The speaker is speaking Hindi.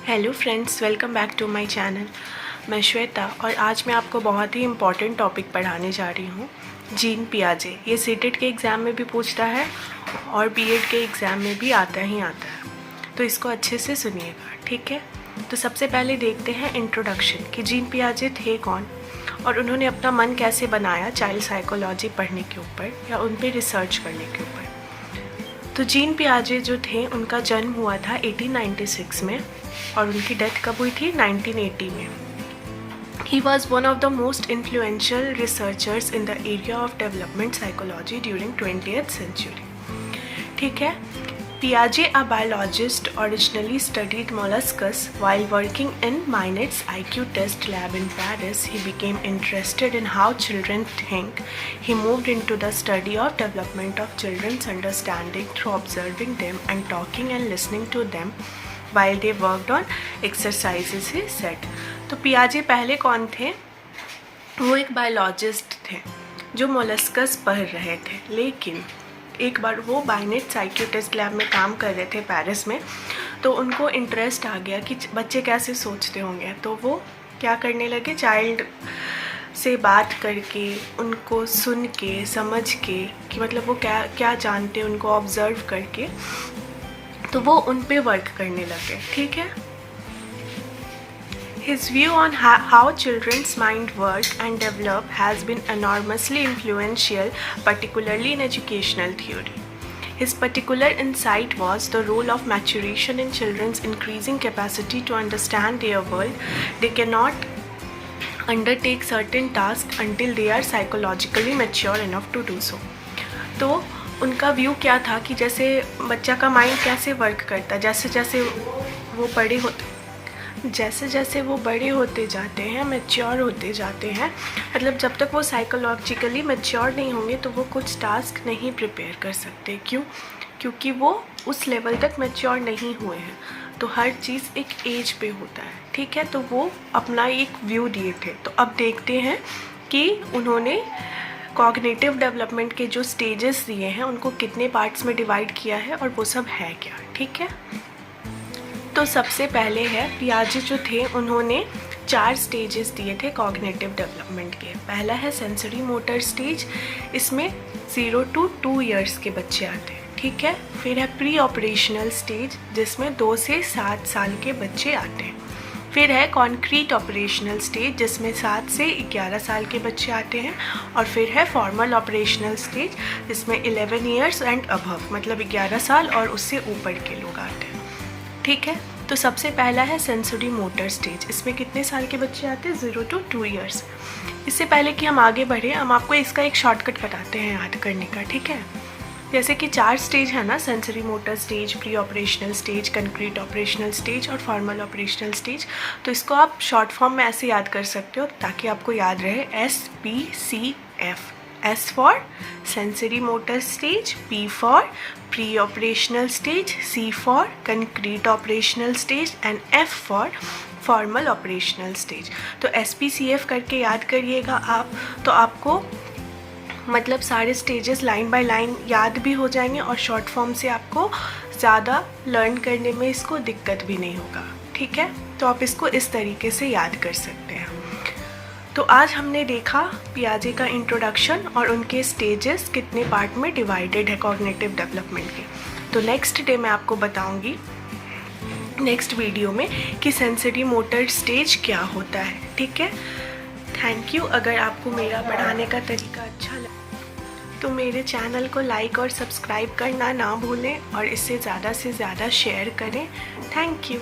Hello friends, welcome back to my channel. मैं श्वेता और आज मैं आपको बहुत ही इम्पॉर्टेंट टॉपिक पढ़ाने जा रही हूँ, जीन पियाजे। ये सीटेट के एग्ज़ाम में भी पूछता है और बीएड के एग्ज़ाम में भी आता है, तो इसको अच्छे से सुनिएगा, ठीक है। तो सबसे पहले देखते हैं इंट्रोडक्शन कि जीन पियाजे थे कौन और उन्होंने अपना मन कैसे बनाया चाइल्ड साइकोलॉजी पढ़ने के ऊपर या उन पर रिसर्च करने के ऊपर। तो जीन पियाजे जो थे उनका जन्म हुआ था 1896 में और उनकी डेथ कब हुई थी? 1980 में। He was one of the most influential researchers in the area of development psychology during 20th century. ठीक है। Piaget, a biologist, originally studied molluscs while working in Minet's IQ test lab in Paris. He became interested in how children think. He moved into the study of development of children's understanding through observing them and talking and listening to them while they worked on exercises, he said. तो पियाजे पहले कौन थे? वो एक बायोलॉजिस्ट थे जो मोलस्कस पढ़ रहे थे, लेकिन एक बार वो बाइनेट आईक्यू टेस्ट लैब में काम कर रहे थे पेरिस में, तो उनको इंटरेस्ट आ गया कि बच्चे कैसे सोचते होंगे। तो वो क्या करने लगे, चाइल्ड से बात करके, उनको सुन के, समझ के कि मतलब वो क्या क्या जानते हैं, उनको ऑब्जर्व करके, तो वो उन पे वर्क करने लगे, ठीक है। His view on how children's mind work and develop has been enormously influential, particularly in educational theory. His particular insight was the role of maturation in children's increasing capacity to understand their world. They cannot undertake certain tasks until they are psychologically mature enough to do so. तो उनका व्यू क्या था कि जैसे बच्चा का माइंड कैसे वर्क करता है, जैसे जैसे वो बड़े होते जाते हैं, मैच्योर होते जाते हैं, मतलब जब तक वो साइकोलॉजिकली मैच्योर नहीं होंगे तो वो कुछ टास्क नहीं प्रिपेयर कर सकते। क्यों? क्योंकि वो उस लेवल तक मैच्योर नहीं हुए हैं। तो हर चीज़ एक एज पे होता है, ठीक है। तो वो अपना एक व्यू दिए थे। तो अब देखते हैं कि उन्होंने कॉग्निटिव डेवलपमेंट के जो स्टेजेस दिए हैं उनको कितने पार्ट्स में डिवाइड किया है और वो सब है क्या, ठीक है। तो सबसे पहले है, पियाजे जो थे उन्होंने 4 स्टेजेस दिए थे कॉग्निटिव डेवलपमेंट के। पहला है सेंसरी मोटर स्टेज, इसमें 0 to 2 इयर्स के बच्चे आते हैं, ठीक है। फिर है प्री ऑपरेशनल स्टेज जिसमें 2 से 7 साल के बच्चे आते हैं। फिर है कॉन्क्रीट ऑपरेशनल स्टेज जिसमें 7 से 11 साल के बच्चे आते हैं। और फिर है फॉर्मल ऑपरेशनल स्टेज जिसमें 11 इयर्स एंड अबव, मतलब 11 साल और उससे ऊपर के लोग आते हैं, ठीक है। तो सबसे पहला है सेंसरी मोटर स्टेज, इसमें कितने साल के बच्चे आते हैं? 0 to 2 इयर्स। इससे पहले कि हम आगे बढ़े, हम आपको इसका एक शॉर्टकट बताते हैं याद करने का, ठीक है। जैसे कि 4 स्टेज है ना, sensory motor stage, pre operational stage, concrete operational stage और फॉर्मल ऑपरेशनल स्टेज। तो इसको आप शॉर्ट फॉर्म में ऐसे याद कर सकते हो ताकि आपको याद रहे, SPCF। S for sensory motor stage, P for pre-operational stage, C for concrete operational stage and F for formal operational stage। तो SPCF करके याद करिएगा आप, तो आपको मतलब सारे स्टेजेस लाइन बाय लाइन याद भी हो जाएंगे और शॉर्ट फॉर्म से आपको ज़्यादा लर्न करने में इसको दिक्कत भी नहीं होगा, ठीक है। तो आप इसको इस तरीके से याद कर सकते हैं। तो आज हमने देखा पियाजे का इंट्रोडक्शन और उनके स्टेजेस कितने पार्ट में डिवाइडेड है कॉग्निटिव डेवलपमेंट के। तो नेक्स्ट डे मैं आपको बताऊंगी नेक्स्ट वीडियो में कि सेंसरी मोटर स्टेज क्या होता है, ठीक है। Thank you. अगर आपको मेरा पढ़ाने का तरीका अच्छा लगा तो मेरे चैनल को लाइक और सब्सक्राइब करना ना भूलें और इसे ज़्यादा से ज़्यादा शेयर करें। Thank you.